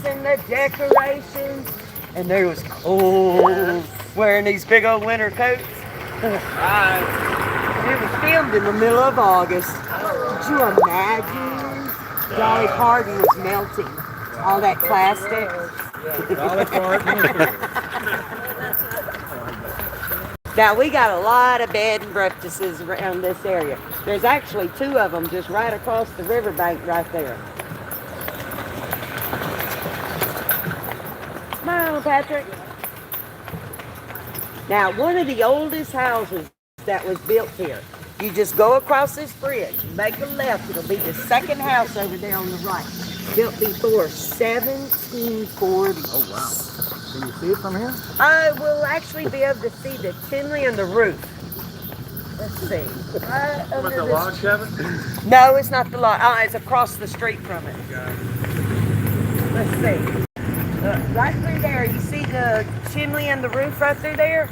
lights and the decorations. And they was cold, wearing these big old winter coats. It was filmed in the middle of August. Could you imagine? Dolly Parton was melting. All that plastic. Dolly Parton. Now, we got a lot of bed and breakfasts around this area. There's actually 2 of them just right across the riverbank right there. Smile, Patrick. Now, one of the oldest houses that was built here. You just go across this bridge, make a left. It'll be the second house over there on the right. Built before 1740. Oh, wow. Can you see it from here? We'll actually be able to see the chimney and the roof. Let's see. With the log cabin? No, it's not the log. It's across the street from it. Let's see. Right through there, you see the chimney and the roof right through there?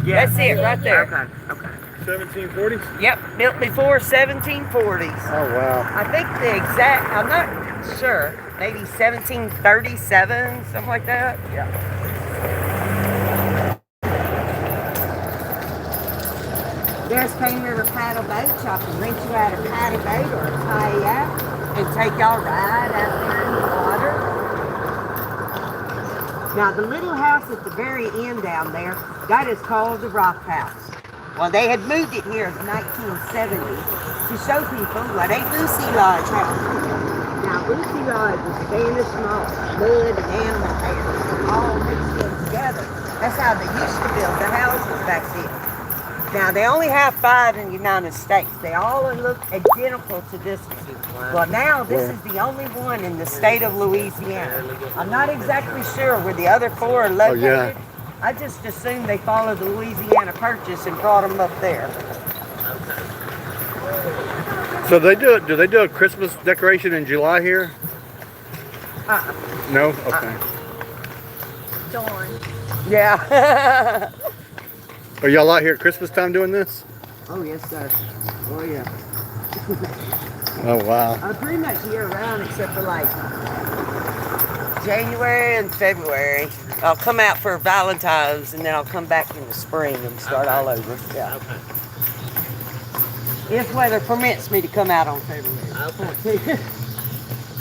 Yeah. That's it, right there. Okay. 1740s? Yep, built before 1740s. Oh, wow. I think the exact, I'm not sure, maybe 1737, something like that. Yeah. There's Cane River paddle boats. Y'all can rent you out a paddle boat or a kayak and take y'all right out there in the water. Now, the little house at the very end down there, that is called the Rock House. Well, they had moved it here in 1970 to show people what a Lucy Lodge house is. Now, Lucy Lodge is Spanish malt, mud, and animal hair, all mixed in together. That's how they used to build the houses back then. Now, they only have 5 in the United States. They all look identical to this one. Well, now this is the only one in the state of Louisiana. I'm not exactly sure where the other 4 are located. Oh, yeah. I just assumed they followed the Louisiana Purchase and brought them up there. So do they do a Christmas decoration in July here? No? Okay. Darn. Yeah. Are y'all out here at Christmas time doing this? Oh, yes, sir. Oh, yeah. Oh, wow. Pretty much year round except for like January and February. I'll come out for Valentine's and then I'll come back in the spring and start all over. Yeah. Okay. If weather permits me to come out on February. Okay.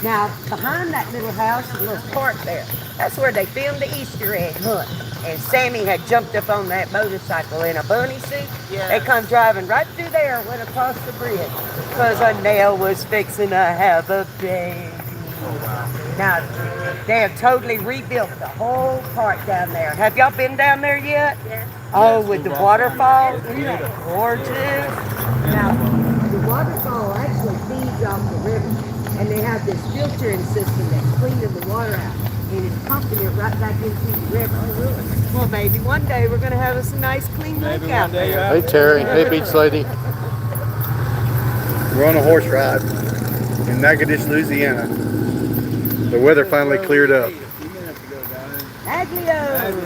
Now, behind that little house is a little park there. That's where they filmed the Easter egg hunt. And Sammy had jumped up on that motorcycle in a bunny suit. Yeah. They come driving right through there and went across the bridge. Because Nell was fixing to have a baby. Oh, wow. Now, they have totally rebuilt the whole park down there. Have y'all been down there yet? Yeah. Oh, with the waterfall? Isn't that gorgeous? Now, the waterfall actually feeds off the river. And they have this filtering system that's cleaning the water out. And it's pumping it right back into the river. Oh, really? Well, maybe one day we're going to have us a nice clean lake out there. Hey, Terry. Hey, Beach Lady. We're on a horse ride in Natchitoches, Louisiana. The weather finally cleared up. Aglio!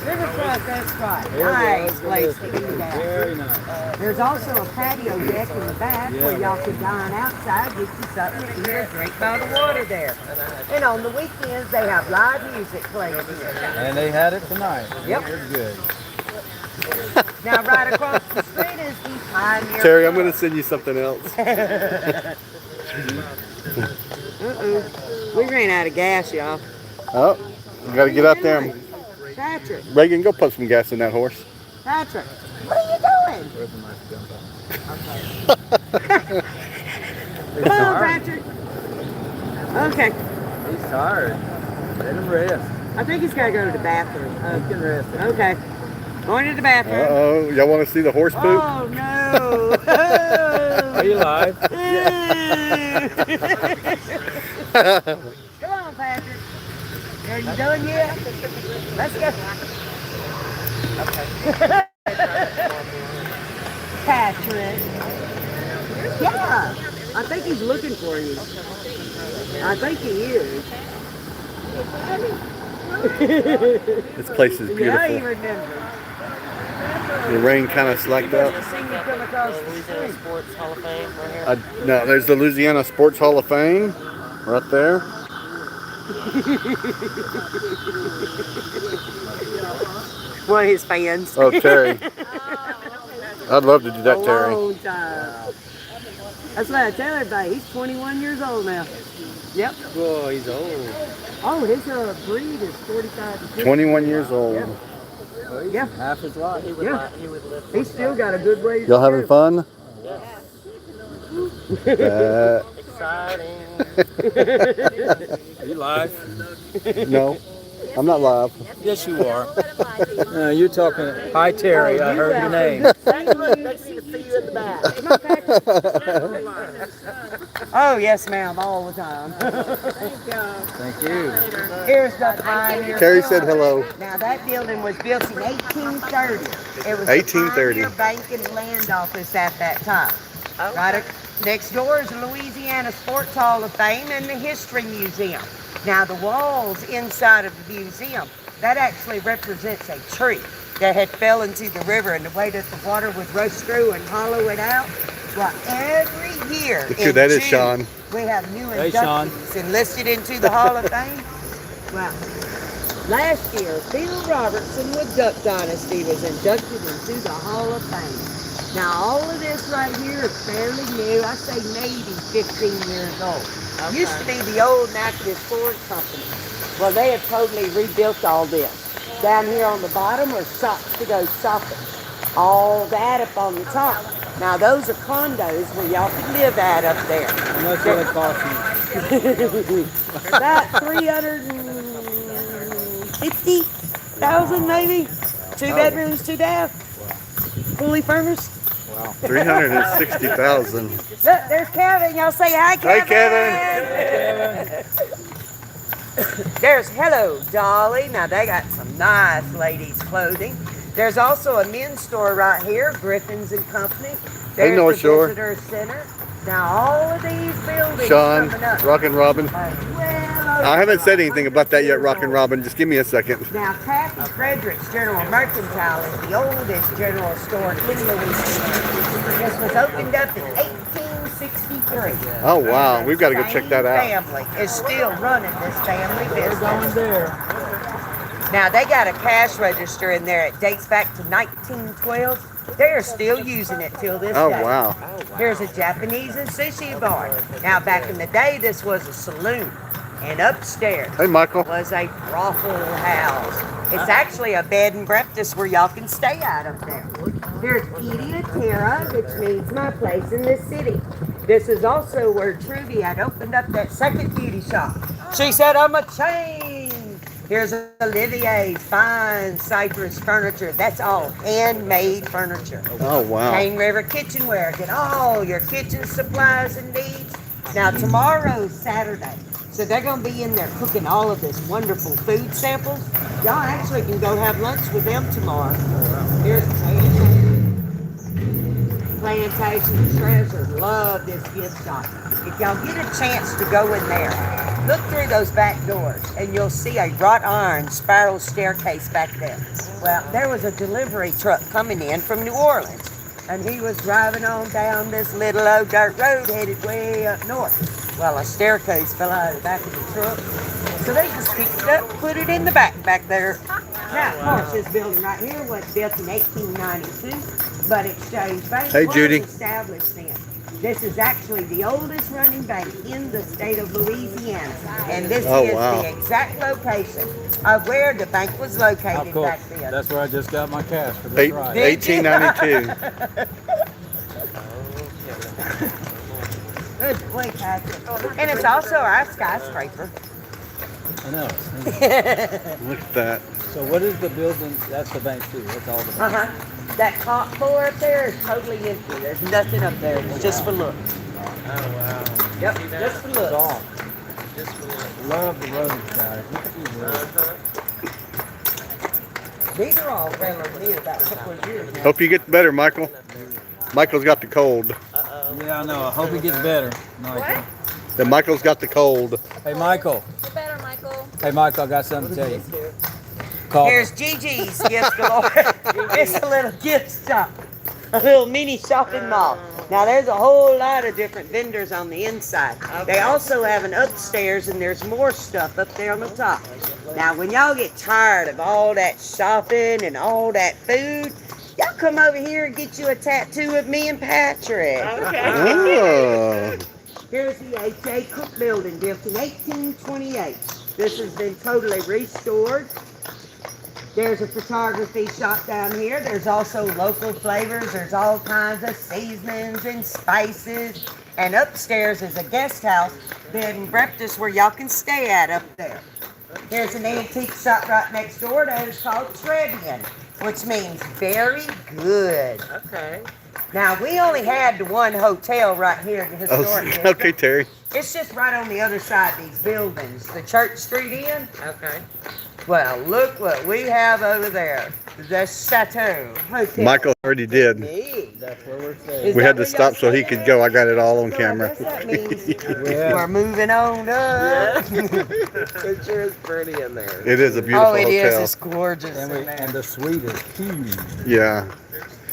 Riverfront, that's right. Nice place to be down. Very nice. There's also a patio deck in the back where y'all can dine outside, get you something to eat or drink by the water there. And on the weekends, they have live music playing here. And they had it tonight. Yep. It was good. Now, right across the street is the Pioneer Terry, I'm Club. going to send you something else. We ran out of gas, y'all. Oh, you got to get out there. Patrick, Reagan, go put some gas in that horse. Patrick, what are you doing? Where's the nice jump on? Come on, Patrick. Okay, He's tired. Let him rest. I think he's got to go to the bathroom. He can rest. Okay, going to the bathroom. Uh-oh. Y'all want to see the horse poop? Oh, no. Are you live? Come on, Patrick. Are you done yet? Let's go. Okay. Patrick. Yeah. I think he's looking for you. I think he is. This place is Yeah, he beautiful. remembers. The rain kind of slacked He up. must have seen you come across the street. Sports Hall of Fame right here. No, there's the Louisiana Sports Hall of Fame right there. One of his fans. Oh, Terry. I'd love to do that, A Terry. long time. That's what I tell everybody. He's 21 years old now. Yep. Whoa, he's old. Oh, his breed is 45 to 50. 21 years old. Yeah. Well, he's Yeah. half his life. Yeah. He's still got a good ways Y'all to having go. fun? Are you live? No, I'm not live. Yes, you are. You're talking. Hi, Terry. I heard your name. Oh, yes, ma'am, all the time. Thank you. Here's the Pioneer. Terry said hello. Now, that building was built in 1830. It was 1830. the Pioneer Bank and Land Office at that time. Right next door is the Louisiana Sports Hall of Fame and the History Museum. Now, the walls inside of the museum, that actually represents a tree that had fell into the river, and the way that the water would rush through and hollow it out. Well, every year Look who in that is, June, Sean. we have new Hey, Sean. inductees enlisted into the Hall of Fame. Well, last year, Bill Robertson with Duck Dynasty was inducted into the Hall of Fame. Now, all of this right here is fairly new. I say maybe 15 years old. Used to be the old Natchitoches Ford Company. Well, they have totally rebuilt all this. Down here on the bottom are shops to go shopping. All that up on the top. Now, those are condos where y'all can live at up there. How much will it cost you? About 350,000 maybe. 2 bedrooms, 2 baths. Fully furnished. 360,000. Look, there's Kevin. Y'all say hi, Hey, Kevin. There's Hello Dolly. Now they got some nice ladies' clothing. There's also a men's store right here, Griffin's and Company. Hey, There's North the Shore. Visitor Center. Now all of these buildings Sean, coming up. Rockin' Robin. Well, I haven't said anything about that yet, Rockin' Robin. Just give me a second. Now, Kathy Frederick's General Mercantile is the oldest general store in Louisiana. This was opened up in 1863. Oh, wow. We've got to go check that out. Family is still running this family business. Going there. Now, they got a cash register in there. It dates back to 1912. They are still using it till this Oh, day. wow. Here's a Japanese and sushi bar. Now, back in the day, this was a saloon. And upstairs Hey, Michael. was a brothel house. It's actually a bed and breakfast where y'all can stay out up there. There's Edie Terra, which means my place in this city. This is also where Trudy had opened up that second beauty shop. She said, I'm a change. Here's Olivier's fine cypress furniture. That's all handmade furniture. Oh, wow. Cane River Kitchenware. Get all your kitchen supplies and needs. Now, tomorrow's Saturday. So they're going to be in there cooking all of this wonderful food samples. Y'all actually can go have lunch with them tomorrow. Here's Plantation Treasure. Love this gift shop. If y'all get a chance to go in there, look through those back doors and you'll see a wrought iron spiral staircase back there. Well, there was a delivery truck coming in from New Orleans, and he was driving on down this little old dirt road headed way up north. Well, a staircase fell out of the back of the truck, so they just picked it up, put it in the back there. Now, of course, this building right here was built in 1892, but Exchange Bank Hey, was Judy. established then. This is actually the oldest running bank in the state of Louisiana, and this Oh, is wow. the exact location of where the bank was How located cool. back then. That's where I just got my cash for this ride. 1892. Good boy, Patrick. And it's also our skyscraper. I know. Look at that. So what is the building? That's the bank too. That's all the bank. Uh-huh. That top floor up there is totally empty. There's nothing up there. It's just for look. Yep, just for That's look. all. Love the roads, guys. Look at these roads. These are all relatively new, about a couple of years now. Hope you get better, Michael. Michael's got the cold. Yeah, I know. I hope it gets better. Michael. Then Michael's got the cold. Hey, Michael. Get better, Michael. Hey, Michael, I got something to tell you. Call me. Here's Gigi's gift galore. It's a little gift shop. A little mini shopping mall. Now there's a whole lot of different vendors on the inside. They also have an upstairs and there's more stuff up there on the top. Now when y'all get tired of all that shopping and all that food, y'all come over here and get you a tattoo of me and Patrick. Oh. Here's the H.A. Cook building built in 1828. This has been totally restored. There's a photography shop down here. There's also local flavors. There's all kinds of seasonings and spices. And upstairs is a guest house, bed and breakfast where y'all can stay at up there. There's an antique shop right next door that is called Trevian, which means very good. Okay. Now, we only had the one hotel right here in the historic district. Okay, Terry. It's just right on the other side of these buildings. The Church Street Inn. Okay. Well, look what we have over there. The Chateau Hotel. Michael already did. That's where we're staying. Is We that had to where stop y'all so he staying could go. I got it all on So I camera. guess that means Yeah. we're moving on up. It sure is pretty in there. It is a beautiful Oh, it is. hotel. It's gorgeous And, in there. and the suite is huge. Yeah.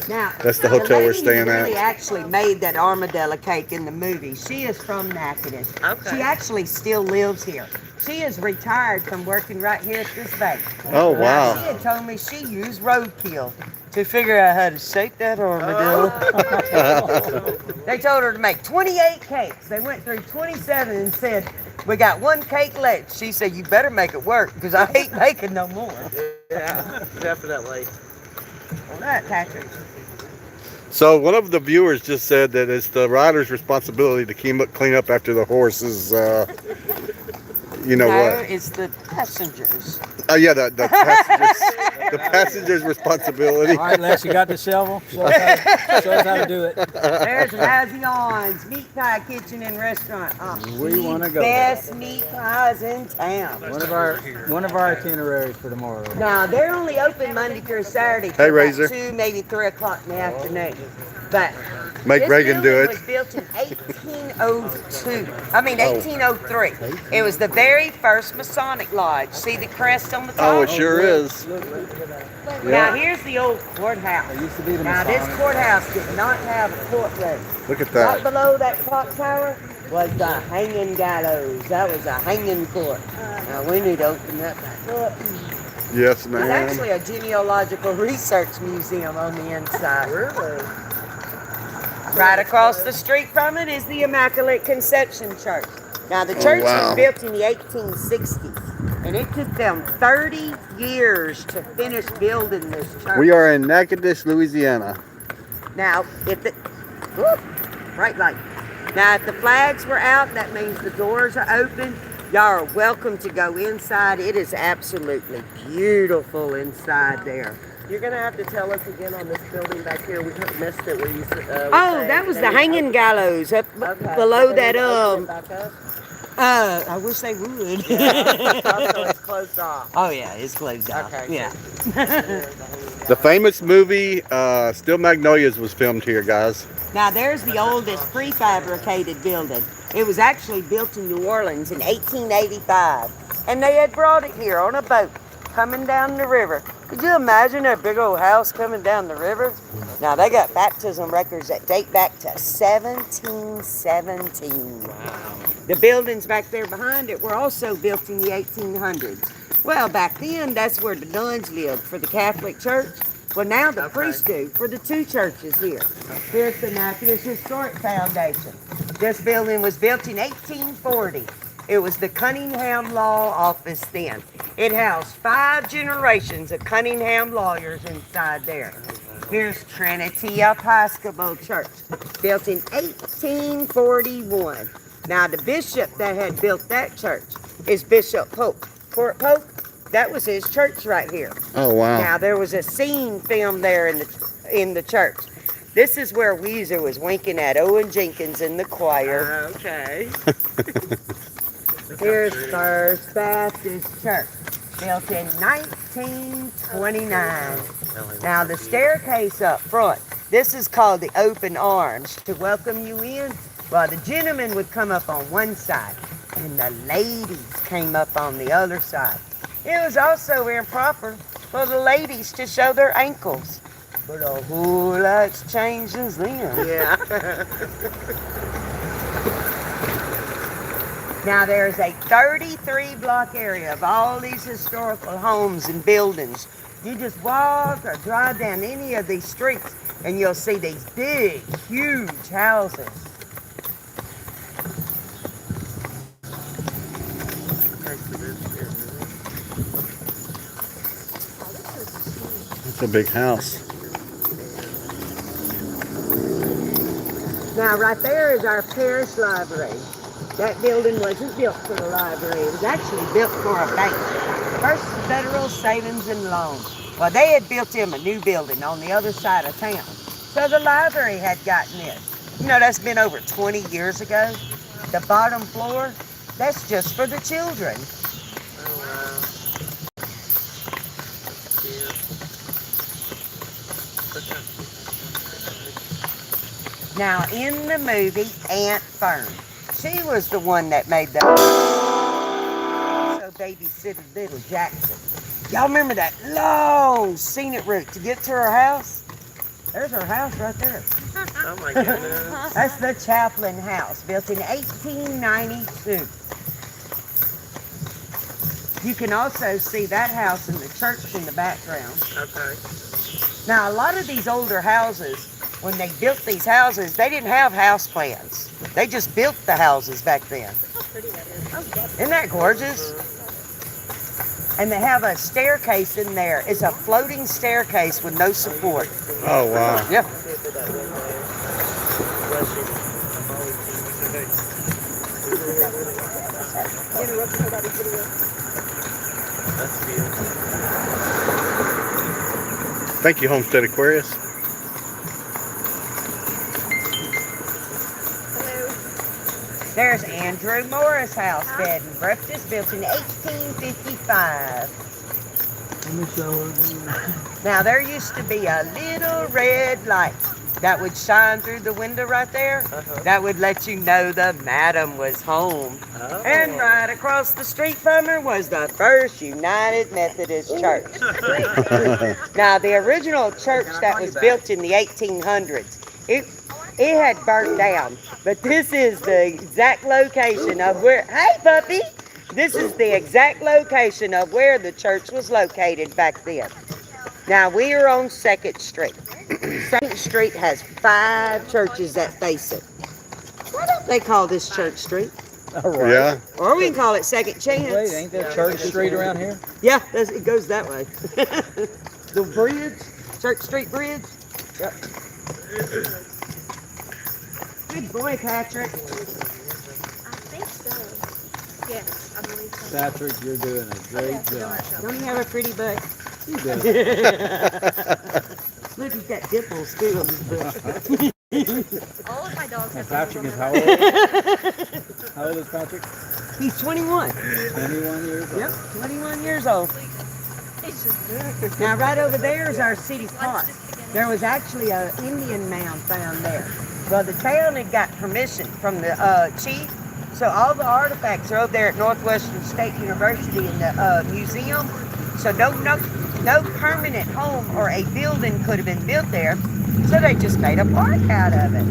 Now, That's the hotel we're lady staying who at. really actually made that armadillo cake in the movie. She is from Natchitoches. Okay. She actually still lives here. She is retired from working right here at this bank. Oh, Now, wow. she had told me she used roadkill to figure out how to shape that armadillo. They told her to make 28 cakes. They went through 27 and said, "We got one cake left." She said, "You better make it work because I ain't making no more." Yeah, definitely. All right, Patrick. So one of the viewers just said that it's the rider's responsibility to clean up after the horses. You know No, what? it's the passengers. Oh yeah, the passenger's responsibility. All right, Les, you got the shovel? Show us how to do it. There's Lousy Arms Meat Pie Kitchen and Restaurant. We wanna go. Best meat pies in town. One of our itineraries for tomorrow. Now they're only open Monday through Saturday. Hey, till about Razor. 2, maybe 3 o'clock in the afternoon. But Make this Reagan do building it. was built in 1803. It was the very first Masonic lodge. See the crest on the top? Oh, it sure is. Now Yeah. here's the old courthouse. It used to be the Now this Masonic. courthouse did not have a courtroom. Look at Right that. below that clock tower was the hanging gallows. That was a hanging court. Now we need to open that back up. Yes, It's ma'am. actually a genealogical research museum on the inside. Really? Right across the street from it is the Immaculate Conception Church. Now the church wow. was built in the 1860s, and it took them 30 years to finish building this church. We are in Natchitoches, Louisiana. Now, if the bright light. Now, if the flags were out, that means the doors are open. Y'all are welcome to go inside. It is absolutely beautiful inside there. You're gonna have to tell us again on this building back here. We missed it. Where you? Oh, that was the hanging gallows up below that. I wish they would. Also, it's closed off. Oh yeah, it's closed off. Okay. Yeah. The famous movie Still Magnolias was filmed here, guys. Now there's the oldest prefabricated building. It was actually built in New Orleans in 1885, and they had brought it here on a boat coming down the river. Could you imagine that big old house coming down the river? Now they got baptism records that date back to 1717. Wow. The buildings back there behind it were also built in the 1800s. Well, back then, that's where the nuns lived for the Catholic Church. Well, now the priests do for the 2 churches here. Here's the Natchitoches Historic Foundation. This building was built in 1840. It was the Cunningham Law Office then. It housed 5 generations of Cunningham lawyers inside there. Here's Trinity Episcopal Church, built in 1841. Now, the bishop that had built that church is Bishop Polk. Fort Polk, that was his church right here. Oh, wow. Now, there was a scene filmed there in the church. This is where Weezer was winking at Owen Jenkins in the choir. Okay. Here's First Baptist Church, built in 1929. Now, the staircase up front, this is called the Open Arms. To welcome you in, well, the gentlemen would come up on one side, and the ladies came up on the other side. It was also improper for the ladies to show their ankles. But a whole lot's changed since then. Yeah. Now there's a 33 block area of all these historical homes and buildings. You just walk or drive down any of these streets and you'll see these big, huge houses. It's a big house. Now right there is our parish library. That building wasn't built for the library. It was actually built for a bank. First Federal Savings and Loan. Well, they had built him a new building on the other side of town. So the library had gotten this. You know, that's been over 20 years ago. The bottom floor, that's just for the children. Oh, wow. Now, in the movie, Aunt Fern, she was the one that made the so babysitted little Jackson. Y'all remember that long scenic route to get to her house? There's her house right there. Oh my goodness. That's the Chaplain House, built in 1892. You can also see that house and the church in the background. Okay. Now, a lot of these older houses, when they built these houses, they didn't have house plans. They just built the houses back then. Isn't that gorgeous? And they have a staircase in there. It's a floating staircase with no support. Oh, wow. Yeah. That's beautiful. Thank you, Homestead Aquarius. There's Andrew Morris House, bed and breakfast, built in 1855. Now, there used to be a little red light that would shine through the window right there. That would let you know the madam was home. Oh. And right across the street from her was the First United Methodist Church. Now, the original church that was built in the 1800s, it had burnt down, but this is the exact location of where, hey puppy, this is the exact location of where the church was located back then. Now, we are on 2nd Street. 2nd Street has 5 churches that face it. Why don't they call this Church Street? All right. Yeah. Or we can call it Second Chance. Wait, ain't there Church Street around here? Yeah, it goes that way. The bridge, Church Street Bridge. Yep. Good boy, Patrick. I think so. Yes, I believe so. Patrick, you're doing a great job. Don't you have a pretty butt? You do. Look, he's got dimples too on his butt. All of my dogs have Patrick is on how old? How old is Patrick? He's 21. 21 years old. Yep, 21 years old. It's just Now, right over there is our city park. There was actually an Indian mound found there. Well, the town had got permission from the chief, so all the artifacts are over there at Northwestern State University in the museum. So no permanent home or a building could have been built there, so they just made a park out of it.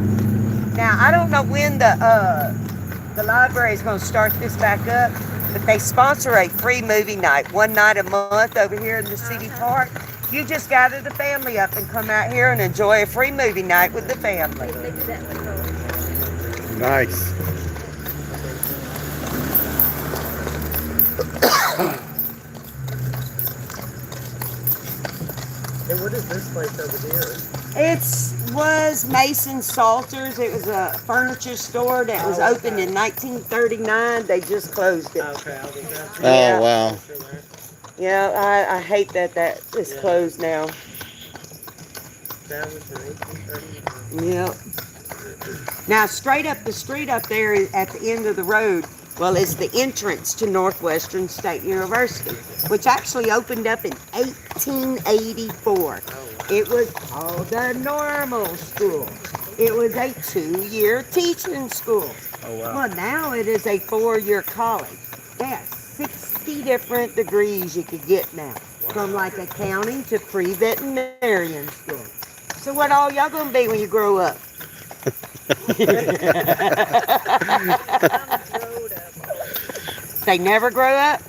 Now, I don't know when the library is going to start this back up, but they sponsor a free movie night, one night a month over here in the city park. You just gather the family up and come out here and enjoy a free movie night with the family. Nice. And what is this place over here? It was Mason Salters. It was a furniture store that was opened in 1939. They just closed it. Okay, I'll be back. Yeah. Oh, wow. Yeah, I hate that is closed now. That was in 1839. Yep. Now, straight up the street up there at the end of the road, well, is the entrance to Northwestern State University, which actually opened up in 1884. It was called the Normal School. It was a 2-year teaching school. Oh, wow. Well, now it is a 4-year college. They have 60 different degrees you could get now, from like accounting to pre-veterinarian school. So what all y'all gonna be when you grow up? They never grow up?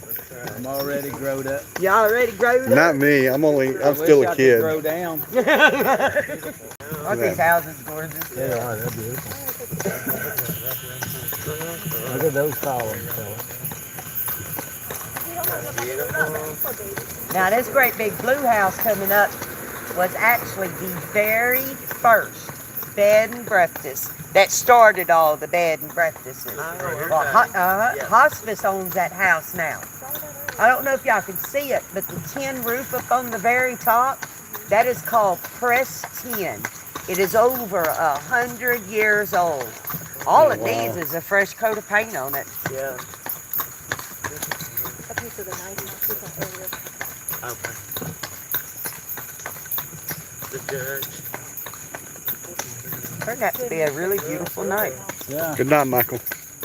I'm already growed up. You already growed up? Not me. I'm I still wish a I could kid. grow down. Aren't these houses gorgeous? They are. They're beautiful. Look at those columns, fella. Now this great big blue house coming up was actually the very first bed and breakfast that started all the bed and breakfasts. Well, Hospice owns that house now. I don't know if y'all can see it, but the tin roof up on the very top, that is called pressed tin. It is over 100 years old. All it needs is a fresh coat of paint on it. Yeah. A piece of the nice earlier. Okay. The judge. Turned out to be a really beautiful night. Yeah, Good night, Michael.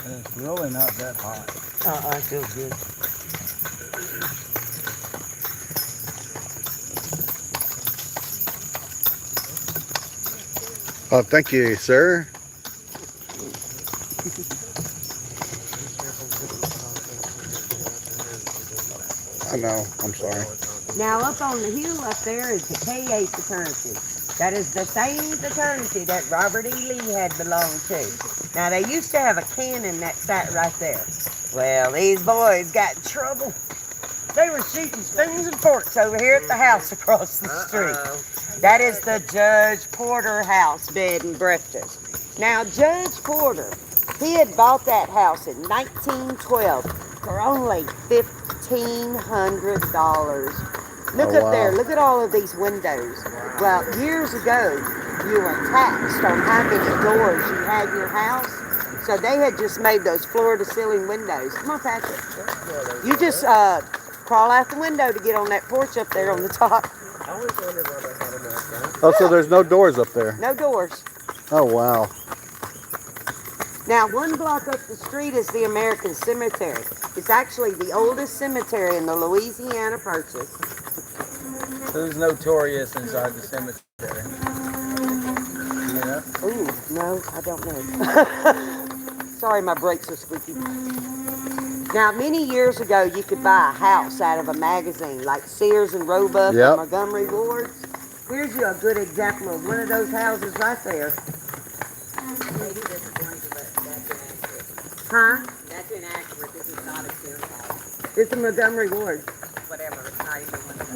and it's really not that hot. I feel good. Oh, thank you, sir. I know. I'm sorry. Now up on the hill up there is the K8 fraternity. That is the same fraternity that Robert E. Lee had belonged to. Now they used to have a cannon that sat right there. Well, these boys got in trouble. They were shooting spoons and forks over here at the house across the street. That is the Judge Porter House bed and breakfast. Now Judge Porter, he had bought that house in 1912 for only $1,500. Look Oh, up there, wow. look at all of these windows. Well, years ago, you were taxed on how many doors you had in your house. So they had just made those floor-to-ceiling windows. Come on, Patrick. You just crawl out the window to get on that porch up there on the top. I always wondered why they had them like that. Oh, so there's no doors up there. No doors. Oh, wow. Now, one block up the street is the American Cemetery. It's actually the oldest cemetery in the Louisiana Purchase. Who's notorious inside the cemetery? You know? Ooh, no, I don't know. Sorry, my brakes are squeaky. Now, many years ago, you could buy a house out of a magazine, like Sears and Roebuck Yep. or Montgomery Ward. Here's you a good example of one of those houses right there. Huh? That's inaccurate. This is not a Sears house. It's a Montgomery Ward. Whatever. It's not even one of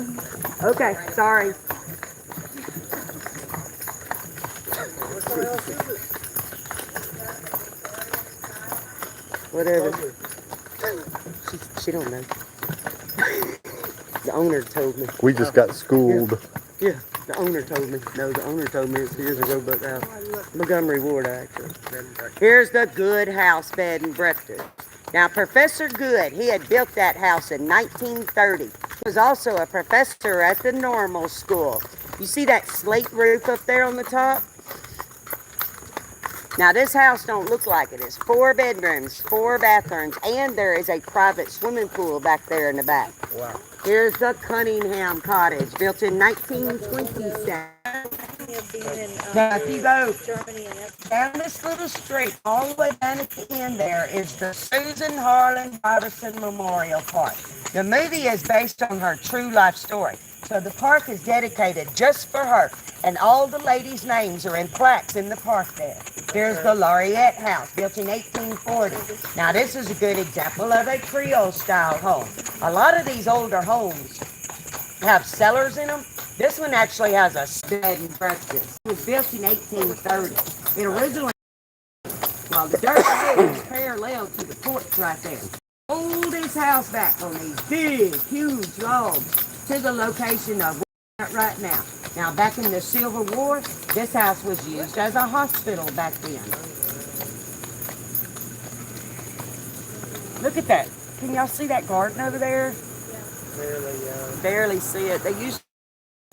those. Okay, sorry. Whatever. She don't know. The owner told me. We just got schooled. Yeah, the owner told me. No, the owner told me it's Sears and Roebuck house. Montgomery Ward, actually. Here's the Good House bed and breakfast. Now, Professor Good, he had built that house in 1930. He was also a professor at the normal school. You see that slate roof up there on the top? Now, this house don't look like it. It's 4 bedrooms, 4 bathrooms, and there is a private swimming pool back there in the back. Wow. Here's the Cunningham Cottage, built in 1927. Now, if you go Germany and everything. down this little street, all the way down at the end there is the Susan Harlan Iverson Memorial Park. The movie is based on her true life story. So the park is dedicated just for her, and all the ladies' names are in plaques in the park there. Here's the Laureate House, built in 1840. Now this is a good example of a Creole-style home. A lot of these older homes have cellars in them. This one actually has a bed and breakfast. It was built in 1830. It originally, well, the dirt road is parallel to the porch right there. Hold this house back on these big, huge logs to the location of where we're at right now. Now, back in the Civil War, this house was used as a hospital back then. Look at that. Can y'all see that garden over there? Barely, Barely see it. They used